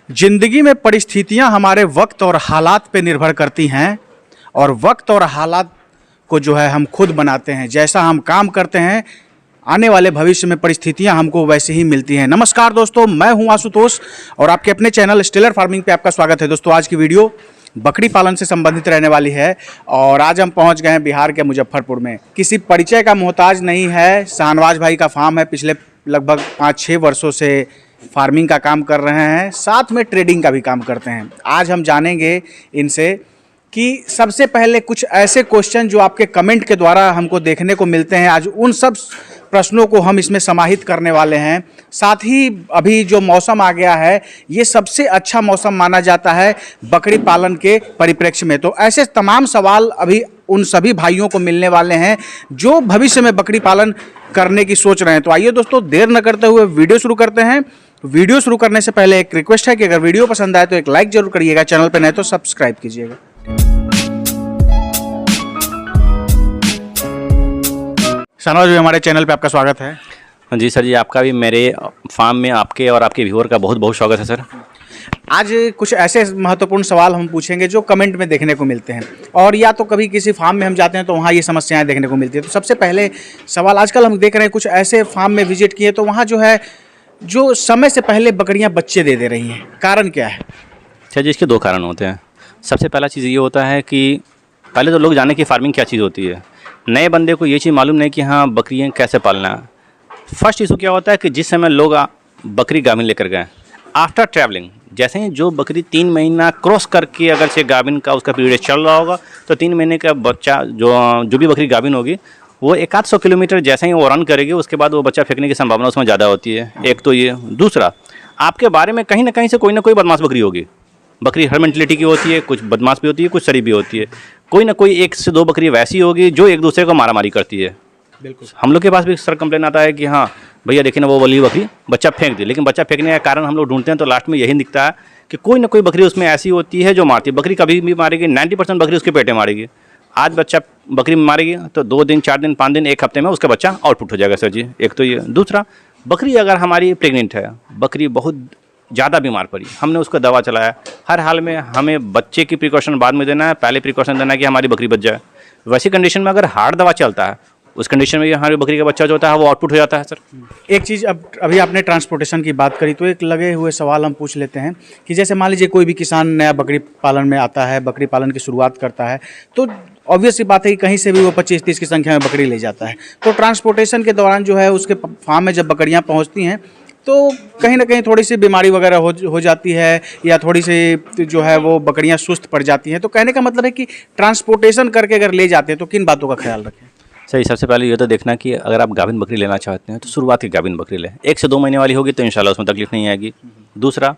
जिंदगी में परिस्थितियां हमारे वक्त और हालात पे निर्भर करती हैं और वक्त और हालात को जो है हम खुद बनाते हैं। जैसा हम काम करते हैं आने वाले भविष्य में परिस्थितियां हमको वैसे ही मिलती हैं। नमस्कार दोस्तों, मैं हूं आशुतोष और आपके अपने चैनल स्टेलर फार्मिंग पे आपका स्वागत है। दोस्तों, आज की वीडियो बकरी पालन से संबंधित रहने वाली है और आज हम पहुंच गए हैं बिहार के मुजफ्फरपुर में। किसी परिचय का मोहताज नहीं है, शाहनवाज भाई का फार्म है। पिछले लगभग 5-6 वर्षों से फार्मिंग का काम कर रहे हैं, साथ में ट्रेडिंग का भी काम करते हैं। आज हम जानेंगे इनसे कि सबसे पहले कुछ ऐसे क्वेश्चन जो आपके कमेंट के द्वारा हमको देखने को मिलते हैं, आज उन सब प्रश्नों को हम इसमें समाहित करने वाले हैं। साथ ही अभी जो मौसम आ गया है, ये सबसे अच्छा मौसम माना जाता है बकरी पालन के परिप्रेक्ष्य में। तो ऐसे तमाम सवाल अभी उन सभी भाइयों को मिलने वाले हैं जो भविष्य में बकरी पालन करने की सोच रहे हैं। तो आइए दोस्तों, देर न करते हुए वीडियो शुरू करते हैं। वीडियो शुरू करने से पहले एक रिक्वेस्ट है कि अगर वीडियो पसंद आए तो एक लाइक जरूर करिएगा, चैनल पर नए तो सब्सक्राइब कीजिएगा। शाहनवाज भाई, हमारे चैनल पे आपका स्वागत है। हाँ जी सर जी, आपका भी मेरे फार्म में आपके और आपके व्यूअर का बहुत बहुत स्वागत है सर। आज कुछ ऐसे महत्वपूर्ण सवाल हम पूछेंगे जो कमेंट में देखने को मिलते हैं और या तो कभी किसी फार्म में हम जाते हैं तो वहाँ ये समस्याएं देखने को मिलती है। तो सबसे पहले सवाल, आजकल हम देख रहे हैं कुछ ऐसे फार्म में विजिट किए तो वहाँ जो है जो समय से पहले बकरियाँ बच्चे दे रही हैं, कारण क्या है? सर जी, इसके दो कारण होते हैं। सबसे पहला चीज़ ये होता है कि पहले तो लोग जाने कि फार्मिंग क्या चीज़ होती है। नए बंदे को ये चीज़ मालूम नहीं कि हाँ बकरियाँ कैसे पालना है। फर्स्ट इशू क्या होता है कि जिस समय लोग बकरी गाभिन लेकर गए, आफ्टर ट्रैवलिंग, जैसे ही जो बकरी 3 महीना क्रॉस करके अगर से गाभिन का उसका पीरियड चल रहा होगा तो 3 महीने का बच्चा जो भी बकरी गाभिन होगी वो 100 किलोमीटर जैसे ही वो रन करेगी, उसके बाद वो बच्चा फेंकने की संभावना उसमें ज़्यादा होती है। एक तो ये। दूसरा, आपके बारे में कहीं ना कहीं से कोई ना कोई बदमाश बकरी होगी। बकरी हर मेंटलिटी की होती है, कुछ बदमाश भी होती है, कुछ शरीफ भी होती है। कोई ना कोई 1 से 2 बकरी वैसी होगी जो एक दूसरे को मारामारी करती है। बिल्कुल। हम लोग के पास भी सर कंप्लेन आता है कि हाँ भैया देखिए ना वो वाली बकरी बच्चा फेंक दी, लेकिन बच्चा फेंकने का कारण हम लोग ढूंढते हैं तो लास्ट में यही दिखता है कि कोई ना कोई बकरी उसमें ऐसी होती है जो मारती है। बकरी कभी भी मारेगी, 90% बकरी उसके पेटे मारेगी। आज बच्चा बकरी मारेगी तो 2 दिन, 4 दिन, 5 दिन, 1 हफ्ते में उसका बच्चा आउटपुट हो जाएगा सर जी। एक तो ये। दूसरा, बकरी अगर हमारी प्रेग्नेंट है, बकरी बहुत ज़्यादा बीमार पड़ी, हमने उसका दवा चलाया, हर हाल में हमें बच्चे की प्रिकॉशन बाद में देना है, पहले प्रिकॉशन देना है कि हमारी बकरी बच जाए। वैसी कंडीशन में अगर हार्ड दवा चलता है, उस कंडीशन में हमारी बकरी का बच्चा जो होता है वो आउटपुट हो जाता है सर। एक चीज़, अभी आपने ट्रांसपोर्टेशन की बात करी तो एक लगे हुए सवाल हम पूछ लेते हैं कि जैसे मान लीजिए कोई भी किसान नया बकरी पालन में आता है, बकरी पालन की शुरुआत करता है, तो ऑब्वियस सी बात है कि कहीं से भी वो 25-30 की संख्या में बकरी ले जाता है। तो ट्रांसपोर्टेशन के दौरान जो है उसके फार्म में जब बकरियाँ पहुँचती हैं तो कहीं ना कहीं थोड़ी सी बीमारी वगैरह हो जाती है या थोड़ी सी जो है वो बकरियां सुस्त पड़ जाती हैं। तो कहने का मतलब है कि ट्रांसपोर्टेशन करके अगर ले जाते हैं तो किन बातों का ख्याल रखें? सही, सबसे पहले ये तो देखना कि अगर आप गाभिन बकरी लेना चाहते हैं तो शुरुआत की गाभिन बकरी लें। 1 से 2 महीने वाली होगी तो इंशाल्लाह उसमें तकलीफ नहीं आएगी। दूसरा,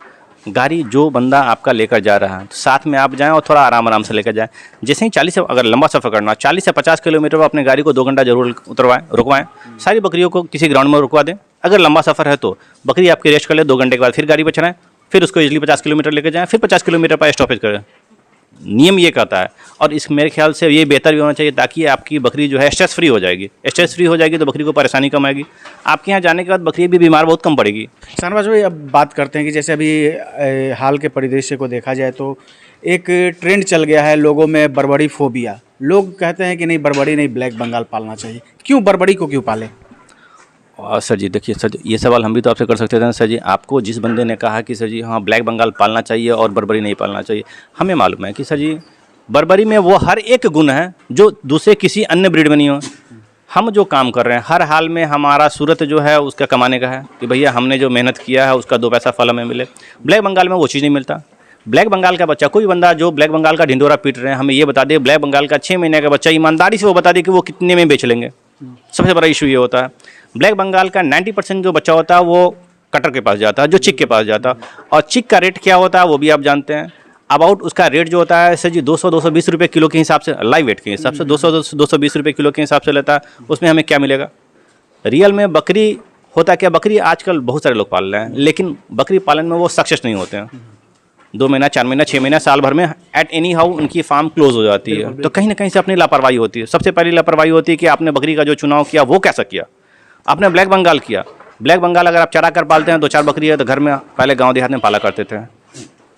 गाड़ी जो बंदा आपका लेकर जा रहा है तो साथ में आप जाएं और थोड़ा आराम से लेकर जाएं। जैसे ही 40 से, अगर लंबा सफ़र करना 40 से 50 किलोमीटर पर अपनी गाड़ी को 2 घंटा जरूर रुकवाएं। सारी बकरियों को किसी ग्राउंड में रुकवा दें। अगर लंबा सफ़र है तो बकरी आपकी रेस्ट कर ले, 2 घंटे के बाद फिर गाड़ी पर चलाएं, फिर उसको इजली 50 किलोमीटर लेकर जाएँ, फिर 50 किलोमीटर पर स्टॉपेज करें। नियम ये कहता है और इस मेरे ख्याल से ये बेहतर भी होना चाहिए ताकि आपकी बकरी जो है स्ट्रेस फ्री हो जाएगी। स्ट्रेस फ्री हो जाएगी तो बकरी को परेशानी कम आएगी। आपके यहाँ जाने के बाद बकरी भी बीमार बहुत कम पड़ेगी। शाहनवाज भाई, अब बात करते हैं कि जैसे अभी हाल के परिदृश्य को देखा जाए तो एक ट्रेंड चल गया है लोगों में, बर्बरी फोबिया। लोग कहते हैं कि नहीं बर्बरी नहीं, ब्लैक बंगाल पालना चाहिए। क्यों बर्बरी को क्यों पालें? सर जी देखिए सर, ये सवाल हम भी तो आपसे कर सकते थे सर जी। आपको जिस बंदे ने कहा कि सर जी हाँ ब्लैक बंगाल पालना चाहिए और बर्बरी नहीं पालना चाहिए, हमें मालूम है कि सर जी बर्बरी में वो हर एक गुण है जो दूसरे किसी अन्य ब्रीड में नहीं हो। हम जो काम कर रहे हैं हर हाल में हमारा सूरत जो है उसका कमाने का है कि भैया हमने जो मेहनत किया है उसका 2 पैसा फल हमें मिले। ब्लैक बंगाल में वो चीज़ नहीं मिलता। ब्लैक बंगाल का बच्चा, कोई बंदा जो ब्लैक बंगाल का ढिंडोरा पीट रहे हैं, हमें ये बता दे ब्लैक बंगाल का 6 महीने का बच्चा ईमानदारी से वो बता दे कि वो कितने में बेच लेंगे। सबसे बड़ा इशू ये होता है। ब्लैक बंगाल का 90% जो बच्चा होता है वो कटर के पास जाता है, जो चिक के पास जाता है। और चिक का रेट क्या होता है वो भी आप जानते हैं। अबाउट उसका रेट जो होता है सर जी 200-220 रुपये किलो के हिसाब से, लाइव वेट के हिसाब से 200-220 रुपये किलो के हिसाब से लेता है। उसमें हमें क्या मिलेगा? रियल में बकरी होता क्या, बकरी आजकल बहुत सारे लोग पाल रहे हैं लेकिन बकरी पालन में वो सक्सेस नहीं होते हैं। 2 महीना, 4 महीना, 6 महीना, साल भर में एट एनी हाउ उनकी फार्म क्लोज हो जाती है। तो कहीं ना कहीं से अपनी लापरवाही होती है। सबसे पहली लापरवाही होती है कि आपने बकरी का जो चुनाव किया वो कैसा किया। आपने ब्लैक बंगाल किया। ब्लैक बंगाल अगर आप चरा कर पालते हैं, 2-4 बकरी है तो घर में पहले गाँव देहात में पाला करते थे।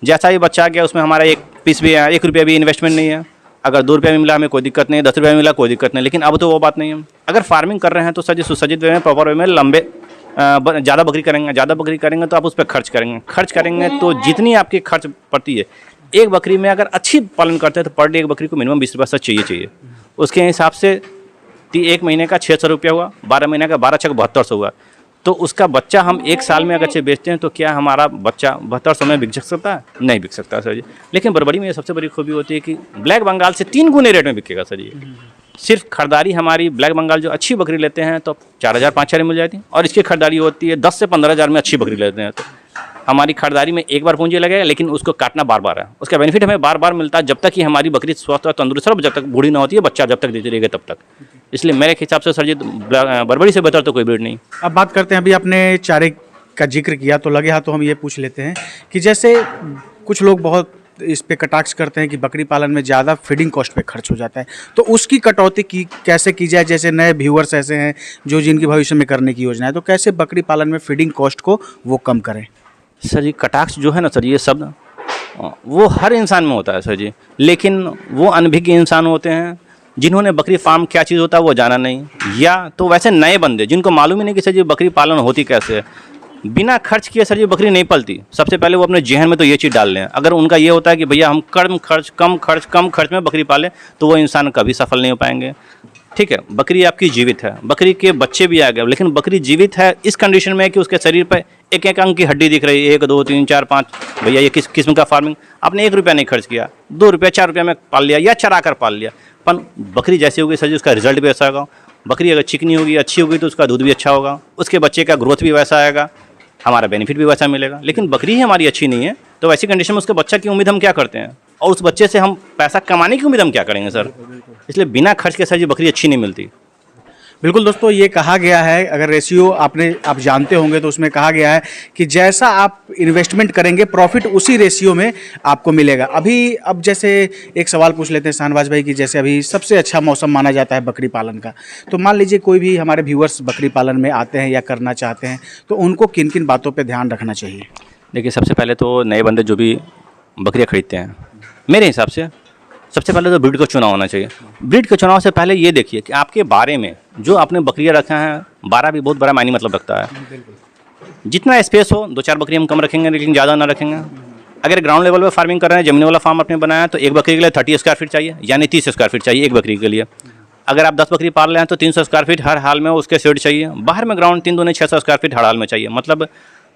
जैसा ही बच्चा आ गया उसमें हमारा एक पीस भी है, 1 रुपया भी इन्वेस्टमेंट नहीं है। अगर 2 रुपये में मिला हमें कोई दिक्कत नहीं है, 10 रुपये में मिला कोई दिक्कत नहीं। लेकिन अब तो वो बात नहीं है। अगर फार्मिंग कर रहे हैं तो सर जी सुसज्जित वे में, प्रॉपर वे में, लंबे ज़्यादा बकरी करेंगे तो आप उस पर खर्च करेंगे तो जितनी आपकी खर्च पड़ती है एक बकरी में, अगर अच्छी पालन करते हैं तो पर डे एक बकरी को मिनिमम 20 रुपये चाहिए। उसके हिसाब से 1 महीने का 600 रुपया हुआ, 12 महीने का 12 छक 7200 हुआ। तो उसका बच्चा हम 1 साल में अगर से बेचते हैं तो क्या हमारा बच्चा 7200 में बिक सकता है? नहीं बिक सकता सर जी। लेकिन बरबरी में ये सबसे बड़ी खूबी होती है कि ब्लैक बंगाल से 3 गुने रेट में बिकेगा सर जी। सिर्फ खरीदारी हमारी ब्लैक बंगाल जो अच्छी बकरी लेते हैं तो 4000 5000 मिल जाती है, और इसकी खरीदारी होती है 10 से 15000 में अच्छी बकरी लेते हैं। तो हमारी खरीदारी में एक बार पूंजी लगेगा, लेकिन उसको काटना बार बार है। उसका बेनिफिट हमें बार बार मिलता है जब तक कि हमारी बकरी स्वस्थ और तंदुरुस्त और जब तक बूढ़ी ना होती है, बच्चा जब तक देती रहेगी तब तक। इसलिए मेरे हिसाब से सर जी बरबरी से बेहतर तो कोई ब्रीड नहीं। अब बात करते हैं, अभी आपने चारे का जिक्र किया तो लगे हाथ तो हम ये पूछ लेते हैं कि जैसे कुछ लोग बहुत इस पे कटाक्ष करते हैं कि बकरी पालन में ज़्यादा फीडिंग कॉस्ट पे खर्च हो जाता है, तो उसकी कटौती की कैसे की जाए? जैसे नए व्यूअर्स ऐसे हैं जो जिनकी भविष्य में करने की योजना है, तो कैसे बकरी पालन में फीडिंग कॉस्ट को वो कम करें? सर जी कटाक्ष जो है ना सर, ये शब्द वो हर इंसान में होता है सर जी, लेकिन वो अनभिज्ञ इंसान होते हैं जिन्होंने बकरी फार्म क्या चीज़ होता है वो जाना नहीं, या तो वैसे नए बंदे जिनको मालूम ही नहीं कि सर जी बकरी पालन होती कैसे है। बिना खर्च किए सर जी बकरी नहीं पलती। सबसे पहले वो अपने जहन में तो ये चीज़ डाल लें। अगर उनका ये होता है कि भैया हम कम खर्च में बकरी पालें, तो वो इंसान कभी सफल नहीं हो पाएंगे। ठीक है, बकरी आपकी जीवित है, बकरी के बच्चे भी आ गए, लेकिन बकरी जीवित है इस कंडीशन में कि उसके शरीर पर एक एक अंग की हड्डी दिख रही है, 1 2 3 4 5। भैया ये किस किस्म का फार्मिंग? आपने 1 रुपया नहीं खर्च किया, 2 रुपया 4 रुपया में पाल लिया या चरा कर पाल लिया। पर बकरी जैसी होगी सर जी उसका रिजल्ट भी ऐसा होगा। बकरी अगर चिकनी होगी, अच्छी होगी, तो उसका दूध भी अच्छा होगा, उसके बच्चे का ग्रोथ भी वैसा आएगा, हमारा बेनिफिट भी वैसा मिलेगा। लेकिन बकरी ही हमारी अच्छी नहीं है तो वैसी कंडीशन में उसके बच्चा की उम्मीद हम क्या करते हैं, और उस बच्चे से हम पैसा कमाने की उम्मीद हम क्या करेंगे सर? इसलिए बिना खर्च के सर जी बकरी अच्छी नहीं मिलती। बिल्कुल दोस्तों, ये कहा गया है, अगर रेशियो आप जानते होंगे तो उसमें कहा गया है कि जैसा आप इन्वेस्टमेंट करेंगे प्रॉफिट उसी रेशियो में आपको मिलेगा। अब जैसे एक सवाल पूछ लेते हैं शाहनवाज भाई कि जैसे अभी सबसे अच्छा मौसम माना जाता है बकरी पालन का, तो मान लीजिए कोई भी हमारे व्यूअर्स बकरी पालन में आते हैं या करना चाहते हैं, तो उनको किन किन बातों पर ध्यान रखना चाहिए? देखिए, सबसे पहले तो नए बंदे जो भी बकरियाँ खरीदते हैं, मेरे हिसाब से सबसे पहले तो ब्रीड का चुनाव होना चाहिए। ब्रीड के चुनाव से पहले ये देखिए कि आपके बारे में जो आपने बकरियाँ रखा है, बारह भी बहुत बड़ा मायने मतलब रखता है। जितना स्पेस हो, 2-4 बकरी हम कम रखेंगे लेकिन ज़्यादा ना रखेंगे। अगर ग्राउंड लेवल पर फार्मिंग कर रहे हैं, जमीन वाला फार्म आपने बनाया, तो एक बकरी के लिए 30 स्क्वायर फीट चाहिए, यानी 30 स्क्वायर फीट चाहिए एक बकरी के लिए। अगर आप 10 बकरी पाल रहे हैं तो 300 स्क्वायर फीट हर हाल में उसके शेड चाहिए। बाहर में ग्राउंड 3 दूने 600 स्क्वायर फीट हर हाल में चाहिए, मतलब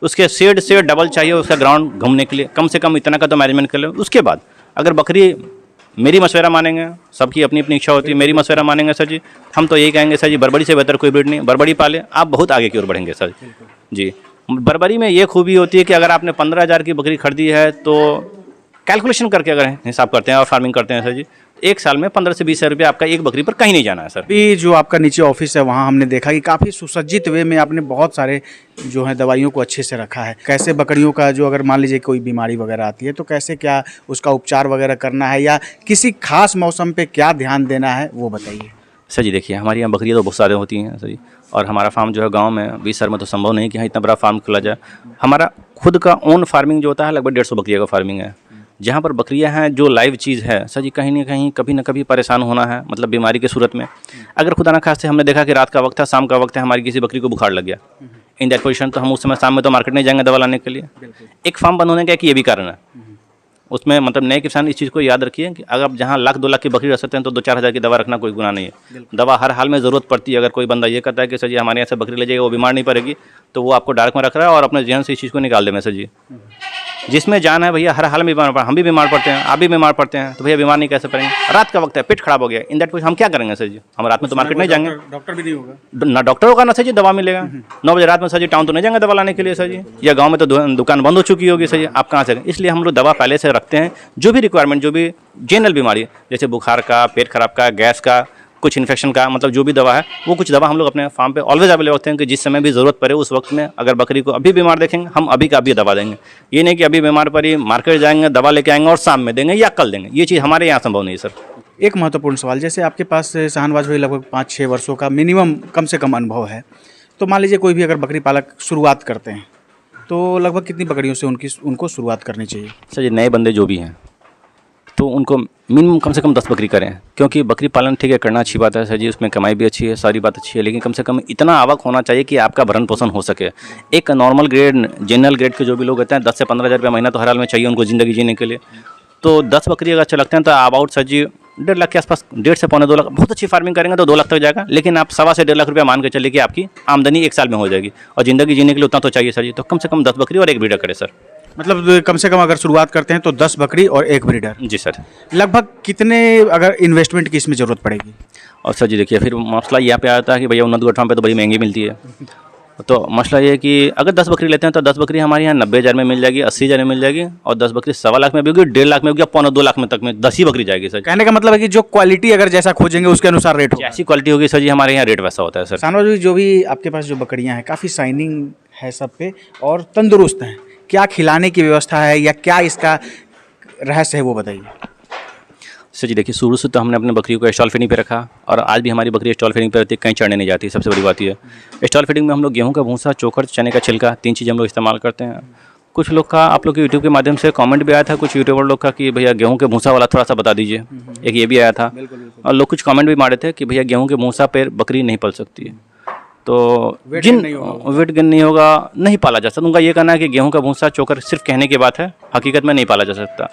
उसके शेड से डबल चाहिए उसका ग्राउंड घूमने के लिए। कम से कम इतना का तो मैनेजमेंट कर लो। उसके बाद अगर बकरी मेरी मशवरा मानेंगे, सबकी अपनी अपनी इच्छा होती है, मेरी मशवरा मानेंगे सर जी, हम तो यही कहेंगे सर जी बरबरी से बेहतर कोई ब्रीड नहीं। बरबरी पाले, आप बहुत आगे की ओर बढ़ेंगे सर जी। बरबरी में ये खूबी होती है कि अगर आपने 15,000 की बकरी खरीदी है तो कैलकुलेशन करके अगर हिसाब करते हैं और फार्मिंग करते हैं सर जी, 1 साल में 15 से 20 हज़ार रुपये आपका एक बकरी पर कहीं नहीं जाना है सर। अभी जो आपका नीचे ऑफिस है वहाँ हमने देखा कि काफ़ी सुसज्जित वे में आपने बहुत सारे जो है दवाइयों को अच्छे से रखा है। कैसे बकरियों का जो अगर मान लीजिए कोई बीमारी वगैरह आती है तो कैसे क्या उसका उपचार वगैरह करना है, या किसी खास मौसम पे क्या ध्यान देना है वो बताइए। सर जी देखिए, हमारे यहाँ बकरियाँ तो बहुत सारे होती हैं सर जी, और हमारा फार्म जो है गांव में 20 शहर में तो संभव नहीं कि यहाँ इतना बड़ा फार्म खोला जाए। हमारा खुद का ओन फार्मिंग जो होता है लगभग 150 बकरियों का फार्मिंग है, जहाँ पर बकरियाँ हैं जो लाइव चीज़ है सर जी, कहीं ना कहीं कभी ना कभी परेशान होना है, मतलब बीमारी की सूरत में। अगर खुदा ना खास्ते हमने देखा कि रात का वक्त है, शाम का वक्त है, हमारी किसी बकरी को बुखार लग गया, इन दैट पोजीशन तो हम उस समय शाम में तो मार्केट नहीं जाएंगे दवा लाने के लिए। एक फार्म बंद होने का ये भी कारण है उसमें, मतलब नए किसान इस चीज़ को याद रखिए कि अगर आप जहाँ 1-2 लाख की बकरी रख सकते हैं तो 2-4 हज़ार की दवा रखना कोई गुनाह नहीं है। दवा हर हाल में ज़रूरत पड़ती है। अगर कोई बंदा ये कहता है कि सर जी हमारे यहाँ से बकरी ले जाइए वो बीमार नहीं पड़ेगी, तो वो आपको डार्क में रख रहा है और अपने जहन से इस चीज़ को निकाल देंगे सर जी। जिसमें जान है भैया, हर हाल में बीमार, हम भी बीमार पड़ते हैं, आप भी बीमार पड़ते हैं, तो भैया बीमार नहीं कैसे पड़ेंगे? रात का वक्त है, पेट खराब हो गया, इन दैट हम क्या करेंगे सर जी? हम रात में तो मार्केट नहीं जाएंगे, डॉक्टर भी नहीं होगा, ना डॉक्टर होगा ना सर जी दवा मिलेगा। 9 बजे रात में सर जी टाउन तो नहीं जाएंगे दवा लाने के लिए सर जी, या गांव में तो दुकान बंद हो चुकी होगी सर जी, आप कहाँ से? इसलिए हम लोग दवा पहले से रखते हैं। जो भी रिक्वायरमेंट, जो भी जनरल बीमारी जैसे बुखार का, पेट खराब का, गैस का, कुछ इन्फेक्शन का, मतलब जो भी दवा है वो कुछ दवा हम लोग अपने फार्म पे ऑलवेज अवेलेबल रखते हैं कि जिस समय भी ज़रूरत पड़े उस वक्त में। अगर बकरी को अभी बीमार देखेंगे हम अभी का अभी दवा देंगे। ये नहीं कि अभी बीमार पड़ी मार्केट जाएंगे दवा लेके आएंगे और शाम में देंगे या कल देंगे, ये चीज़ हमारे यहाँ संभव नहीं है सर। एक महत्वपूर्ण सवाल, जैसे आपके पास शाहनवाज भाई लगभग 5-6 वर्षों का मिनिमम कम से कम अनुभव है, तो मान लीजिए कोई भी अगर बकरी पालक शुरुआत करते हैं तो लगभग कितनी बकरियों से उनको शुरुआत करनी चाहिए? सर ये नए बंदे जो भी हैं तो उनको मिनिमम कम से कम 10 बकरी करें, क्योंकि बकरी पालन ठीक है करना अच्छी बात है सर जी, उसमें कमाई भी अच्छी है, सारी बात अच्छी है, लेकिन कम से कम इतना आवक होना चाहिए कि आपका भरण पोषण हो सके। एक नॉर्मल ग्रेड जनरल ग्रेड के जो भी लोग होते हैं 10 से 15 हज़ार रुपये महीना तो हर हाल में चाहिए उनको ज़िंदगी जीने के लिए। तो 10 बकरी अगर अच्छा लगते हैं तो अबाउट सर जी 1.5 लाख के आसपास, 1.5 से 2.25 लाख, बहुत अच्छी फार्मिंग करेंगे तो 2 लाख तक जाएगा, लेकिन आप 1.25 से 1.5 लाख रुपया मान के चलिए कि आपकी आमदनी 1 साल में हो जाएगी, और ज़िंदगी जीने के लिए उतना तो चाहिए सर जी। तो कम से कम 10 बकरी और 1 ब्रीडर करें सर। मतलब कम से कम अगर शुरुआत करते हैं तो 10 बकरी और 1 ब्रीडर। जी सर। लगभग कितने अगर इन्वेस्टमेंट की इसमें ज़रूरत पड़ेगी? और सर जी देखिए फिर मसला यहाँ पे आता है कि भैया उन्नत गोठान पे तो बड़ी महंगी मिलती है। तो मसला ये है कि अगर 10 बकरी लेते हैं तो 10 बकरी हमारे यहाँ 90 हज़ार में मिल जाएगी, 80 हज़ार में मिल जाएगी, और 10 बकरी 1.25 लाख में भी होगी, 1.5 लाख में होगी, 1.25-2 लाख में तक में 10 ही बकरी जाएगी सर। कहने का मतलब है कि जो क्वालिटी अगर जैसा खोजेंगे उसके अनुसार रेट होगा। जैसी क्वालिटी होगी सर जी हमारे यहाँ रेट वैसा होता है सर। शाहनवाज भाई, जो भी आपके पास जो बकरियां हैं काफ़ी शाइनिंग है सब पे और तंदुरुस्त हैं, क्या खिलाने की व्यवस्था है या क्या इसका रहस्य है वो बताइए। सर जी देखिए शुरू से तो हमने अपने बकरियों को स्टॉल फीडिंग पे रखा, और आज भी हमारी बकरी स्टॉल फीडिंग पे रहती है, कहीं चढ़ने नहीं जाती। सबसे बड़ी बात ये है स्टॉल फीडिंग में हम लोग गेहूं का भूसा, चोकर, चने का छिलका, 3 चीज़ हम लोग इस्तेमाल करते हैं। कुछ लोग का आप लोग के यूट्यूब के माध्यम से कमेंट भी आया था, कुछ यूट्यूबर लोग का कि भैया गेहूं के भूसा वाला थोड़ा सा बता दीजिए, एक ये भी आया था। और लोग कुछ कमेंट भी मारे थे कि भैया गेहूं के भूसा पर बकरी नहीं पल सकती है, तो जिन वेट गेन नहीं होगा, नहीं पाला जा सकता। उनका ये कहना है कि गेहूं का भूसा चोकर सिर्फ कहने की बात है, हकीकत में नहीं पाला जा सकता।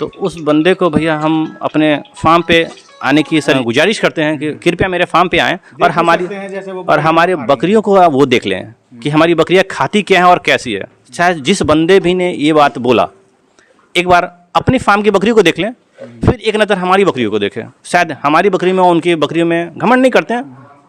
तो उस बंदे को भैया हम अपने फार्म पे आने की सर गुजारिश करते हैं कि कृपया मेरे फार्म पे आएँ और हमारे बकरियों को वो देख लें कि हमारी बकरियां खाती क्या हैं और कैसी है। शायद जिस बंदे भी ने ये बात बोला, एक बार अपनी फार्म की बकरियों को देख लें, फिर एक नज़र हमारी बकरियों को देखें। शायद हमारी बकरी में उनकी बकरियों में घमंड नहीं करते हैं,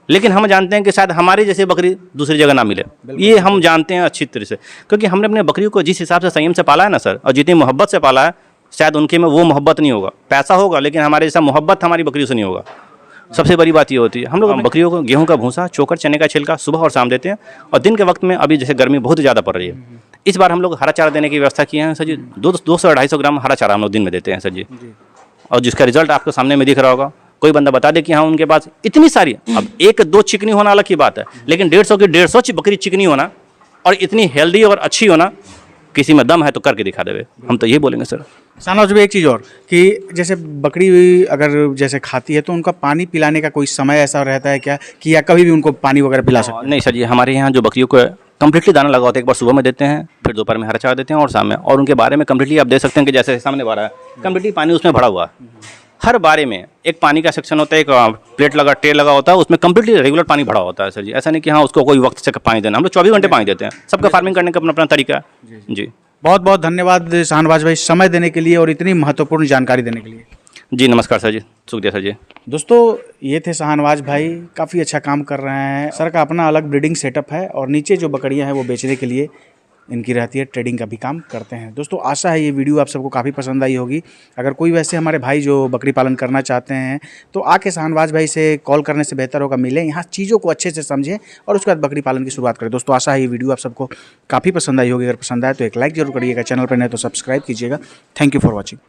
लेकिन हम जानते हैं कि शायद हमारी जैसे बकरी दूसरी जगह ना मिले, ये हम जानते हैं अच्छी तरह से, क्योंकि हमने अपने बकरियों को जिस हिसाब से संयम से पाला है ना सर, और जितनी मोहब्बत से पाला है, शायद उनके में वो मोहब्बत नहीं होगा। पैसा होगा लेकिन हमारे जैसा मोहब्बत हमारी बकरियों से नहीं होगा। सबसे बड़ी बात ये होती है हम लोग बकरियों को गेहूं का भूसा, चोकर, चने का छिलका सुबह और शाम देते हैं, और दिन के वक्त में अभी जैसे गर्मी बहुत ज़्यादा पड़ रही है, इस बार हम लोग हरा चारा देने की व्यवस्था किए हैं सर जी। 200-250 ग्राम हरा चारा हम लोग दिन में देते हैं सर जी, और जिसका रिजल्ट आपको सामने में दिख रहा होगा। कोई बंदा बता दे कि हाँ उनके पास इतनी सारी, अब 1-2 चिकनी होना अलग की बात है, लेकिन 150 की 150 बकरी चिकनी होना और इतनी हेल्दी और अच्छी होना, किसी में दम है तो करके दिखा देवे, हम तो ये बोलेंगे सर। शाहनवाज भाई, एक चीज़ और कि जैसे बकरी अगर जैसे खाती है तो उनका पानी पिलाने का कोई समय ऐसा रहता है क्या, कि या कभी भी उनको पानी वगैरह पिला सकते हैं? नहीं सर जी, हमारे यहाँ जो बकरियों को कम्प्लीटली दाना लगा होता है, एक बार सुबह में देते हैं, फिर दोपहर में हरा चारा देते हैं और शाम में, और उनके बारे में कम्प्लीटली आप देख सकते हैं कि जैसे सामने बारह है, कम्प्लीटली पानी उसमें भरा हुआ है। हर बारे में एक पानी का सेक्शन होता है, एक प्लेट लगा, ट्रे लगा होता है, उसमें कम्प्लीटली रेगुलर पानी भरा होता है सर जी। ऐसा नहीं कि हाँ उसको कोई वक्त से पानी देना, हम लोग 24 घंटे पानी देते हैं। सबका फार्मिंग करने का अपना अपना तरीका है जी। बहुत बहुत धन्यवाद शाहनवाज भाई समय देने के लिए और इतनी महत्वपूर्ण जानकारी देने के लिए। जी नमस्कार सर जी, शुक्रिया सर जी। दोस्तों ये थे शाहनवाज भाई, काफ़ी अच्छा काम कर रहे हैं। सर का अपना अलग ब्रीडिंग सेटअप है और नीचे जो बकरियां हैं वो बेचने के लिए इनकी रहती है, ट्रेडिंग का भी काम करते हैं। दोस्तों आशा है ये वीडियो आप सबको काफ़ी पसंद आई होगी। अगर कोई वैसे हमारे भाई जो बकरी पालन करना चाहते हैं तो आके शाहनवाज भाई से कॉल करने से बेहतर होगा मिलें, यहाँ चीज़ों को अच्छे से समझें और उसके बाद बकरी पालन की शुरुआत करें। दोस्तों आशा है ये वीडियो आप सबको काफ़ी पसंद आई होगी। अगर पसंद आए तो एक लाइक जरूर करिएगा, चैनल पर नहीं तो सब्सक्राइब कीजिएगा। Thank you for watching.